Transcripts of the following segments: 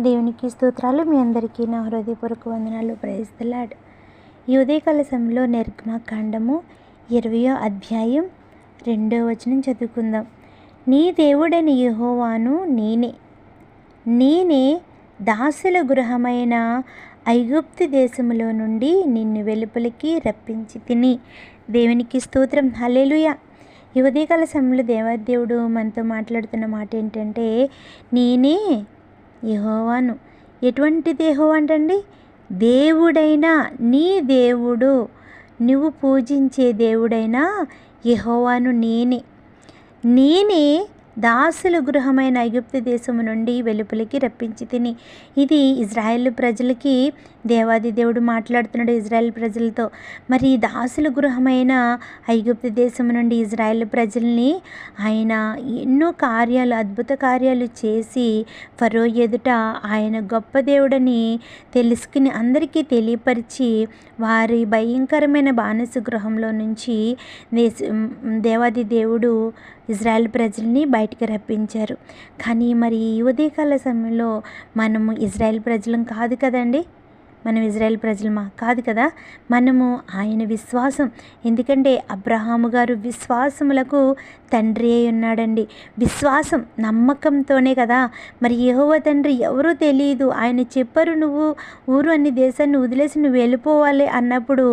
దేవునికి స్తోత్రాలు. మీ అందరికీ నా హృదయపూర్వక వందనాలు. Praise the lord. ఈ ఉదయకాల సమయంలో నిర్గమకాండము 20వ అధ్యాయం 2వ వచనం చదువుకుందాం. నీ దేవుడైన యెహోవాను నేనే దాసుల గృహమైన ఐగుప్తు దేశములో నుండి నిన్ను వెలుపలికి రప్పించి తిని. దేవునికి స్తోత్రం. హల్లెలూయా. ఈ ఉదయకాల సమయంలో దేవాదేవుడు మనతో మాట్లాడుతున్న మాట ఏంటంటే, నేనే యెహోవాను. ఎటువంటిది యెహోవా అంటండి? దేవుడైనా, నీ దేవుడు, నువ్వు పూజించే దేవుడైనా యెహోవాను నేనే దాసుల గృహమైన ఐగుప్తు దేశము నుండి వెలుపలికి రప్పించి తిని. ఇది ఇజ్రాయేల్ ప్రజలకి దేవాది దేవుడు మాట్లాడుతున్నాడు, ఇజ్రాయేల్ ప్రజలతో. మరి దాసుల గృహమైన ఐగుప్తు దేశం నుండి ఇజ్రాయేల్ ప్రజల్ని ఆయన ఎన్నో కార్యాలు, అద్భుత కార్యాలు చేసి ఫరో ఎదుట ఆయన గొప్ప దేవుడని తెలుసుకుని అందరికీ తెలియపరిచి వారి భయంకరమైన బానిస గృహంలో నుంచి దేవాది దేవుడు ఇజ్రాయేల్ ప్రజల్ని బయటికి రప్పించారు. కానీ మరి ఈ ఉదయకాల సమయంలో మనము ఇజ్రాయేల్ ప్రజలం కాదు కదండి. మనం ఇజ్రాయేల్ ప్రజలమా? కాదు కదా. మనము ఆయన విశ్వాసం. ఎందుకంటే అబ్రహాము గారు విశ్వాసములకు తండ్రి అయి ఉన్నాడండి. విశ్వాసం, నమ్మకంతోనే కదా. మరి యెహోవా తండ్రి ఎవరో తెలియదు, ఆయన చెప్పరు నువ్వు ఊరు అన్ని దేశాన్ని వదిలేసి నువ్వు వెళ్ళిపోవాలి అన్నప్పుడు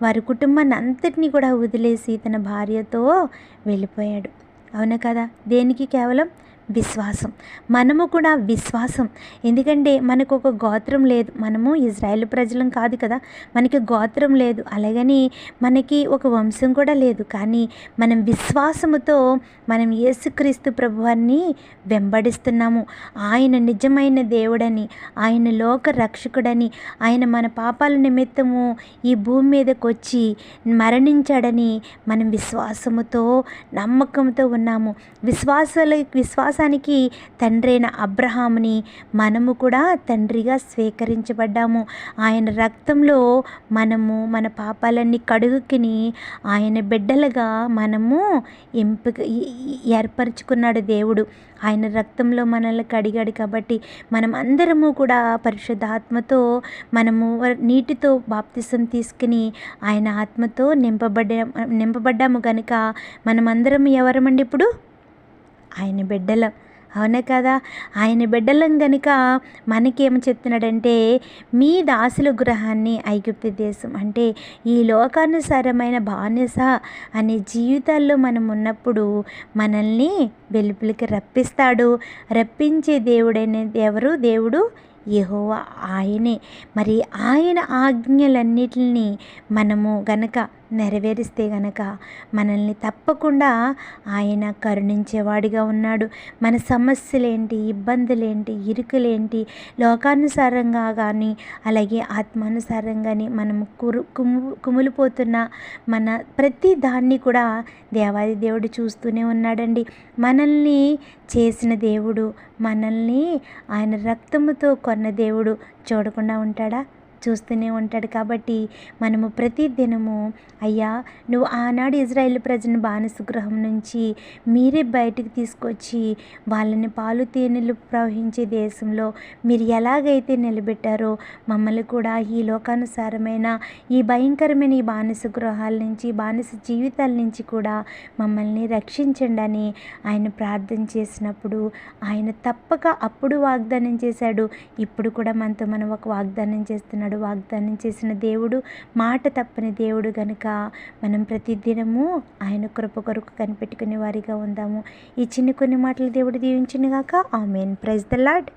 వారి కుటుంబాన్ని అంతటినీ కూడా వదిలేసి తన భార్యతో వెళ్ళిపోయాడు. అవునా కదా. దేనికి? కేవలం విశ్వాసం. మనము కూడా విశ్వాసం. ఎందుకంటే మనకు ఒక గోత్రం లేదు, మనము ఇజ్రాయేల్ ప్రజలం కాదు కదా, మనకి గోత్రం లేదు, అలాగని మనకి ఒక వంశం కూడా లేదు. కానీ మనం విశ్వాసముతో మనం యేసుక్రీస్తు ప్రభువాన్ని వెంబడిస్తున్నాము. ఆయన నిజమైన దేవుడని, ఆయన లోక రక్షకుడని, ఆయన మన పాపాల నిమిత్తము ఈ భూమి మీదకి వచ్చి మరణించాడని మనం విశ్వాసముతో, నమ్మకంతో ఉన్నాము. విశ్వాసానికి తండ్రైన అబ్రహాముని మనము కూడా తండ్రిగా స్వీకరించబడ్డాము. ఆయన రక్తంలో మనము మన పాపాలన్నీ కడుగుకుని ఆయన బిడ్డలుగా మనము ఏర్పరచుకున్నాడు దేవుడు. ఆయన రక్తంలో మనల్ని కడిగాడు. కాబట్టి మనం అందరము కూడా పరిశుద్ధాత్మతో మనము నీటితో బాప్తిసం తీసుకుని ఆయన ఆత్మతో నింపబడ్డాము కనుక మనమందరం ఎవరమండి? ఇప్పుడు ఆయన బిడ్డలం. అవునా కదా. ఆయన బిడ్డలం కనుక మనకేం చెప్తున్నాడంటే, మీ దాసుల గృహాన్ని ఐగుప్తు దేశం అంటే ఈ లోకానుసారమైన బానిస అనే జీవితాల్లో మనం ఉన్నప్పుడు మనల్ని వెలుపలికి రప్పిస్తాడు. రప్పించే దేవుడైన ఎవరు? దేవుడు యెహోవా, ఆయనే. మరి ఆయన ఆజ్ఞలన్నిటిని మనము గనక నెరవేరిస్తే గనక మనల్ని తప్పకుండా ఆయన కరుణించేవాడిగా ఉన్నాడు. మన సమస్యలేంటి, ఇబ్బందులేంటి, ఇరుకులేంటి, లోకానుసారంగా కానీ అలాగే ఆత్మానుసారంగాని మనము కుమిలిపోతున్న మన ప్రతి దాన్ని కూడా దేవాది దేవుడు చూస్తూనే ఉన్నాడండి. మనల్ని చేసిన దేవుడు, మనల్ని ఆయన రక్తముతో కొన్న దేవుడు చూడకుండా ఉంటాడా? చూస్తూనే ఉంటాడు. కాబట్టి మనము ప్రతి దినము, అయ్యా నువ్వు ఆనాడు ఇజ్రాయేల్ ప్రజలను బానిస గృహం నుంచి మీరే బయటికి తీసుకొచ్చి వాళ్ళని పాలు తేనెలు ప్రవహించే దేశంలో మీరు ఎలాగైతే నిలబెట్టారో మమ్మల్ని కూడా ఈ లోకానుసారమైన ఈ భయంకరమైన ఈ బానిస గృహాల నుంచి, బానిస జీవితాల నుంచి కూడా మమ్మల్ని రక్షించండి అని ఆయన ప్రార్థన చేసినప్పుడు ఆయన తప్పక అప్పుడు వాగ్దానం చేశాడు. ఇప్పుడు కూడా మనతో మనం ఒక వాగ్దానం చేస్తున్నాడు. వాగ్దానం చేసిన దేవుడు, మాట తప్పని దేవుడు గనుక మనం ప్రతిదినము ఆయన కృప కొరకు కనిపెట్టుకునే వారిగా ఉందాము. ఈ కొన్ని మాటలు దేవుడు దీవించును గాక. ఆమేన్. Praise the lord.